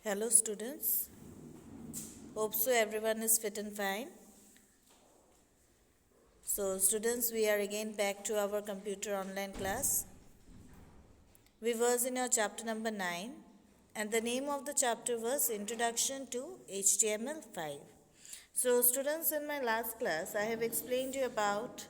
Hello students, hope so everyone is fit and fine. So students, we are again back to our computer online class. We was in our chapter number 9 and the name of the chapter was Introduction to HTML5. So students, in my last class I have explained you about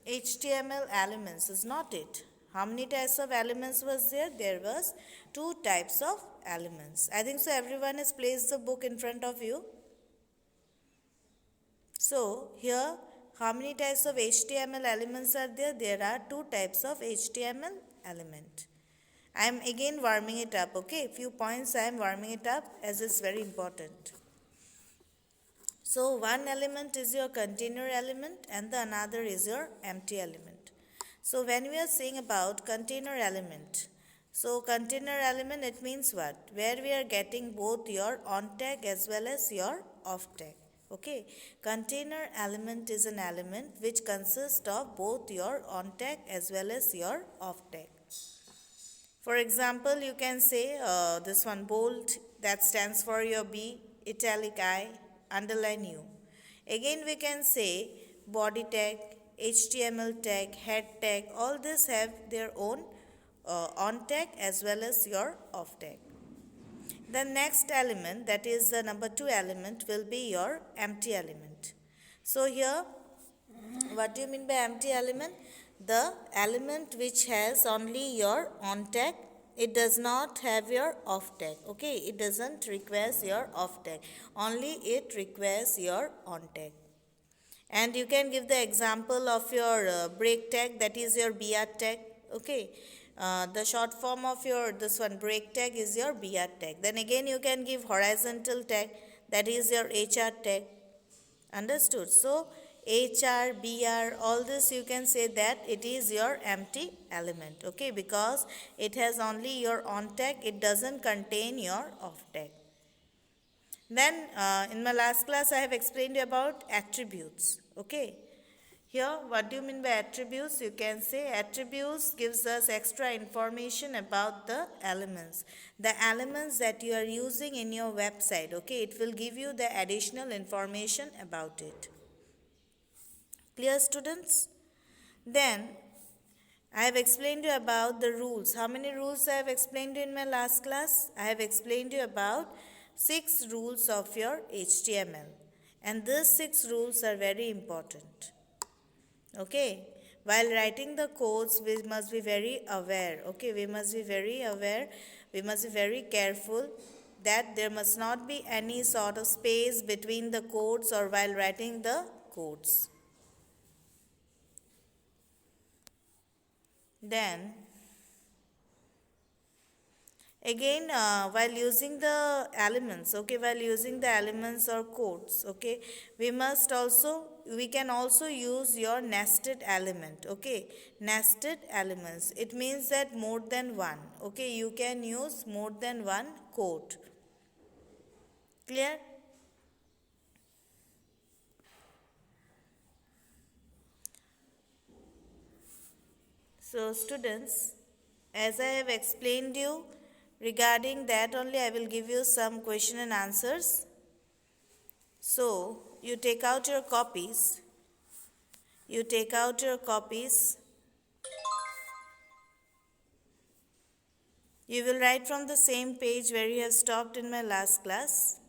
HTML elements, is not it? How many types of elements was there? There was 2 types of elements. I think so everyone has placed the book in front of you. So here how many types of HTML elements are there? There are 2 types of HTML element. I am again warming it up, okay? Few points I am warming it up as it's very important. So one element is your container element and the another is your empty element. So when we are saying about container element, so container element, it means what? Where we are getting both your on tag as well as your off tag. Okay, container element is an element which consists of both your on tag as well as your off tag. For example, you can say this one bold, that stands for your B, italic I, underline U. Again we can say body tag, HTML tag, head tag, all this have their own on tag as well as your off tag. The next element, that is the number 2 element, will be your empty element. So here, what do you mean by empty element? The element which has only your on tag, it does not have your off tag. Okay, it doesn't require your off tag, only it requires your on tag. And you can give the example of your break tag, that is your BR tag. Okay, the short form of your this one break tag is your BR tag. Then again you can give horizontal tag, that is your HR tag. Understood? So HR, BR, all this you can say that it is your empty element. Okay, because it has only your on tag, it doesn't contain your off tag. Then in my last class I have explained you about attributes. Okay. Here, what do you mean by attributes? You can say attributes gives us extra information about the elements. The elements that you are using in your website, okay, it will give you the additional information about it. Clear, students? Then, I have explained you about the rules. How many rules I have explained you in my last class? I have explained you about 6 rules of your HTML. And these 6 rules are very important. Okay, while writing the codes, we must be very aware. Okay, we must be very aware, we must be very careful that there must not be any sort of space between the codes or while writing the codes. Then again, while using the elements, okay, while using the elements or codes, okay, we can also use your nested element, okay, nested elements. It means that more than one, okay, you can use more than one code. Clear? So students, as I have explained you, regarding that only I will give you some question and answers. So, you take out your copies. You take out your copies. You will write from the same page where you have stopped in my last class.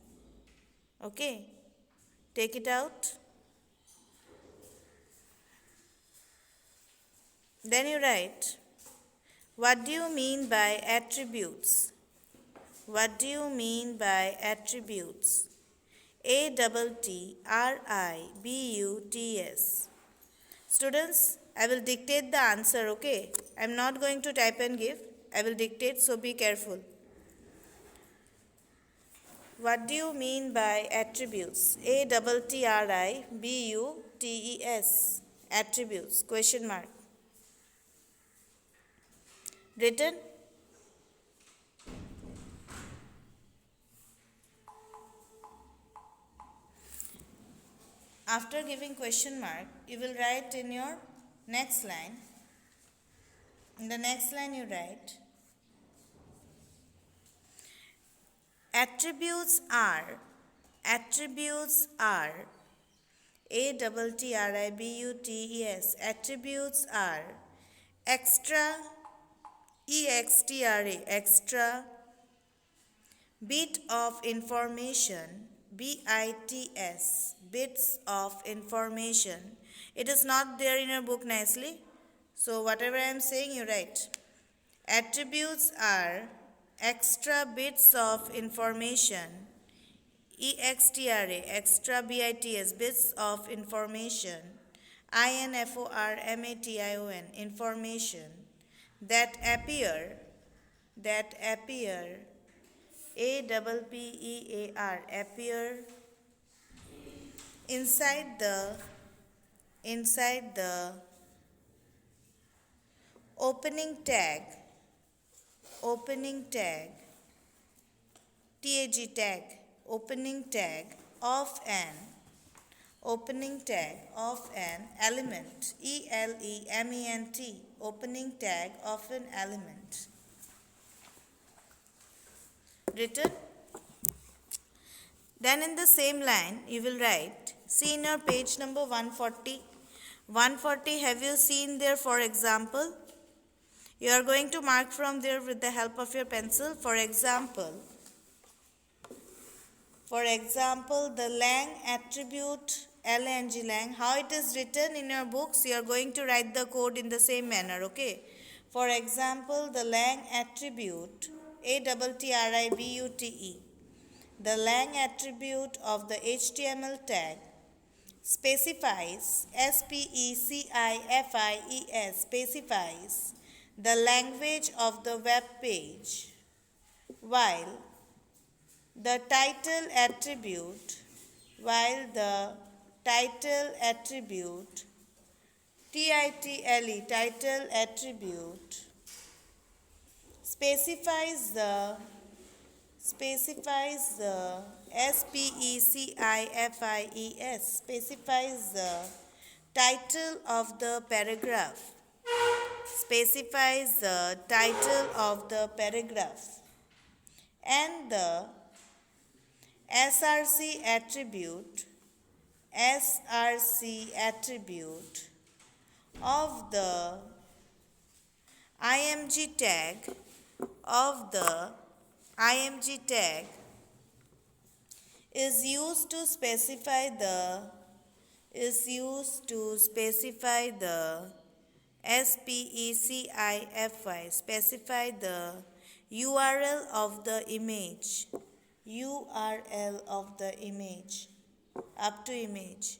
Okay. Take it out. Then you write, what do you mean by attributes? What do you mean by attributes? ATTRIBUTS. Students, I will dictate the answer, okay? I am not going to type and give. I will dictate, so be careful. What do you mean by attributes? ATTRIBUTES. Attributes, question mark. Written? After giving question mark, you will write in your next line. In the next line you write, Attributes are attributes. Attributes are extra, extra, bit of information, bits of information. It is not there in your book nicely, so whatever I am saying you write. Attributes are extra bits of information, extra bits, bits of information, information, that appear, appear inside the opening tag, opening tag of an element, opening tag of an element. Written. Then in the same line you will write, see in your page number 140. Have you seen there, for example? You are going to mark from there with the help of your pencil. For example, the lang attribute, lang, how it is written in your books, you are going to write the code in the same manner, okay? For example, the lang attribute, the lang attribute of the HTML tag specifies, specifies the language of the web page, while the title attribute, title attribute specifies the specifies the title of the paragraph, and the src attribute of the img tag is used to specify the specify the URL of the image, up to image.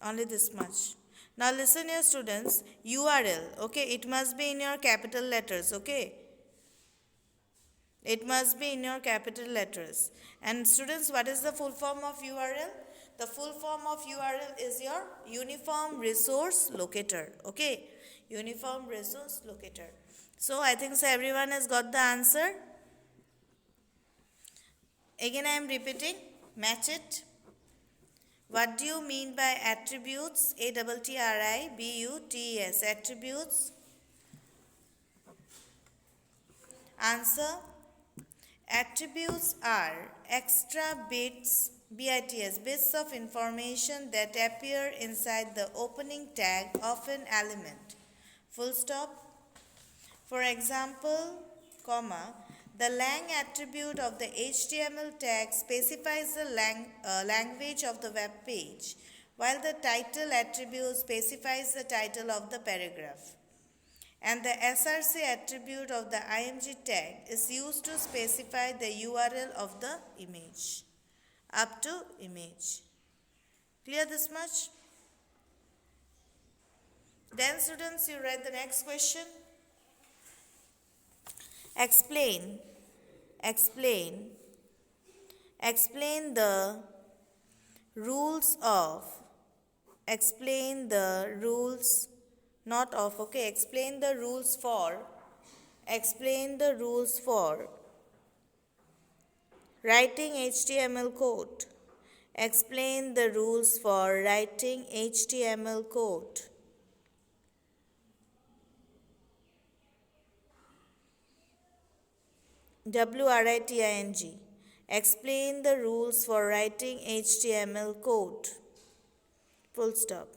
Only this much. Now listen here students, URL, okay, it must be in your capital letters, okay? It must be in your capital letters. And students, what is the full form of URL? The full form of URL is your Uniform Resource Locator. Okay? Uniform Resource Locator. So, I think so everyone has got the answer. Again, I am repeating. Match it. What do you mean by attributes? attributes. Attributes. Answer. Attributes are extra bits, bits of information that appear inside the opening tag of an element. Full stop. For example, comma, the lang attribute of the HTML tag specifies the language of the web page, while the title attribute specifies the title of the paragraph. And the src attribute of the img tag is used to specify the URL of the image, up to image. Clear this much? Then students, you write the next question. Explain the rules of, explain the rules for writing HTML code. Explain the rules for writing HTML code. WRITING. Explain the rules for writing HTML code. Full stop.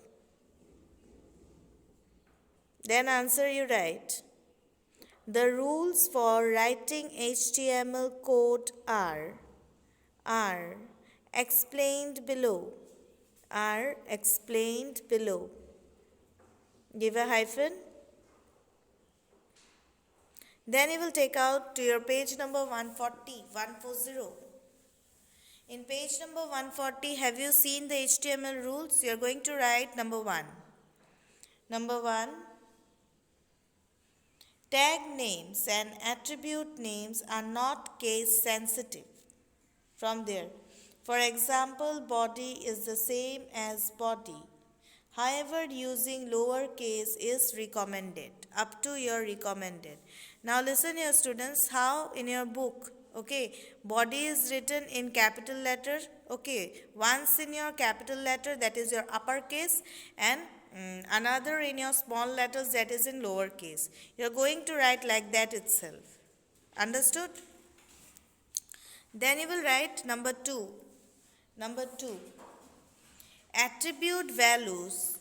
Then answer you write. The rules for writing HTML code are explained below. Are explained below. Give a hyphen. Then you will take out to your page number 140. In page number 140, have you seen the HTML rules? You are going to write number 1. Number 1, tag names and attribute names are not case sensitive. From there, for example, body is the same as body. However, using lowercase is recommended. Up to your recommended. Now listen here students, how in your book, okay, body is written in capital letter, okay, once in your capital letter, that is your uppercase, and another in your small letters, that is in lowercase. You are going to write like that itself. Understood? Then you will write number 2. Number 2. Attribute values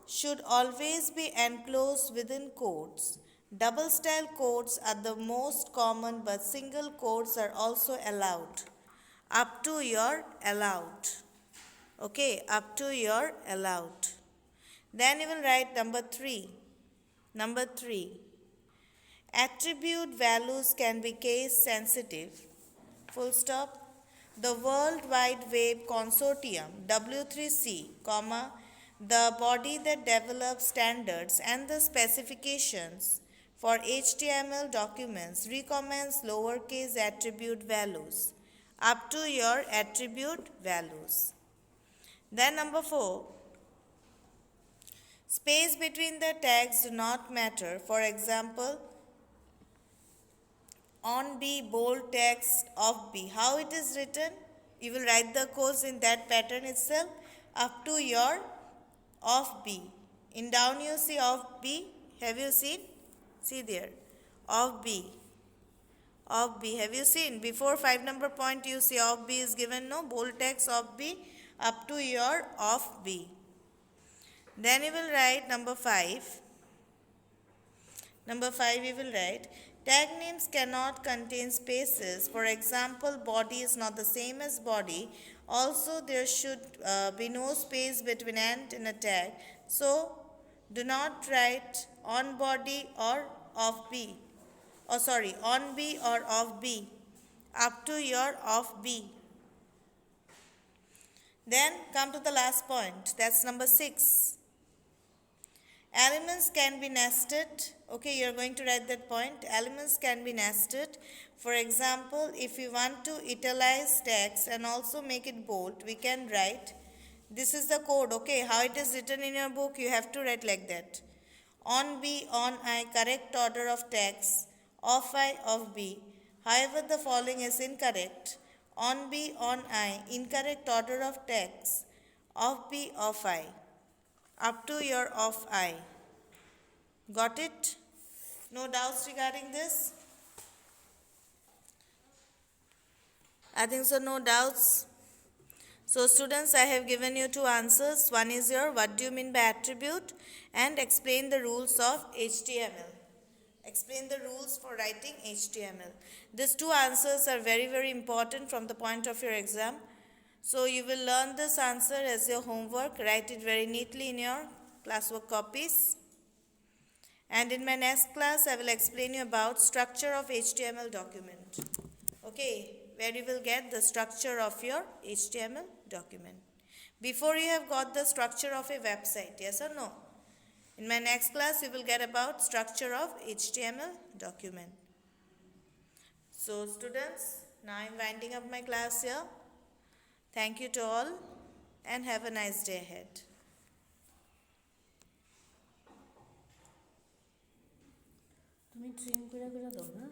should always be enclosed within quotes. Double style quotes are the most common, but single quotes are also allowed. Up to your allowed. Okay, up to your allowed. Then you will write number 3. Number 3. Attribute values can be case sensitive. Full stop. The World Wide Web Consortium, W3C, the body that develops standards and the specifications for HTML documents, recommends lowercase attribute values. Up to your attribute values. Then number 4. Space between the tags do not matter. For example, on B, bold text of B. How it is written? You will write the codes in that pattern itself. Up to your of B. In down you see of B. Have you seen? See there. Of B. Of B. Have you seen? Before 5 number point you see of B is given. No. Bold text of B. Up to your of B. Then you will write number 5. Number 5 you will write. Tag names cannot contain spaces. For example, body is not the same as body. Also, there should be no space between and a tag. So, do not write on body or of B. On B or of B. Up to your of B. Then come to the last point. That's number 6. Elements can be nested. Okay, you're going to write that point. Elements can be nested. For example, if we want to italize text and also make it bold, we can write. This is the code, okay. How it is written in your book, you have to write like that. On B, on I, correct order of text. Of I, of B. However, the following is incorrect. On B, on I, incorrect order of text. Of B, of I. Up to your of I. Got it? No doubts regarding this? I think so, no doubts. So students, I have given you 2 answers. One is your what do you mean by attribute, and explain the rules of HTML. Explain the rules for writing HTML. These 2 answers are very, very important from the point of your exam. So you will learn this answer as your homework. Write it very neatly in your classwork copies. And in my next class, I will explain you about structure of HTML document. Okay, where you will get the structure of your HTML document. Before you have got the structure of a website, yes or no? In my next class, you will get about structure of HTML document. So students, now I am winding up my class here. Thank you to all and have a nice day ahead. তুমি train করে দাও না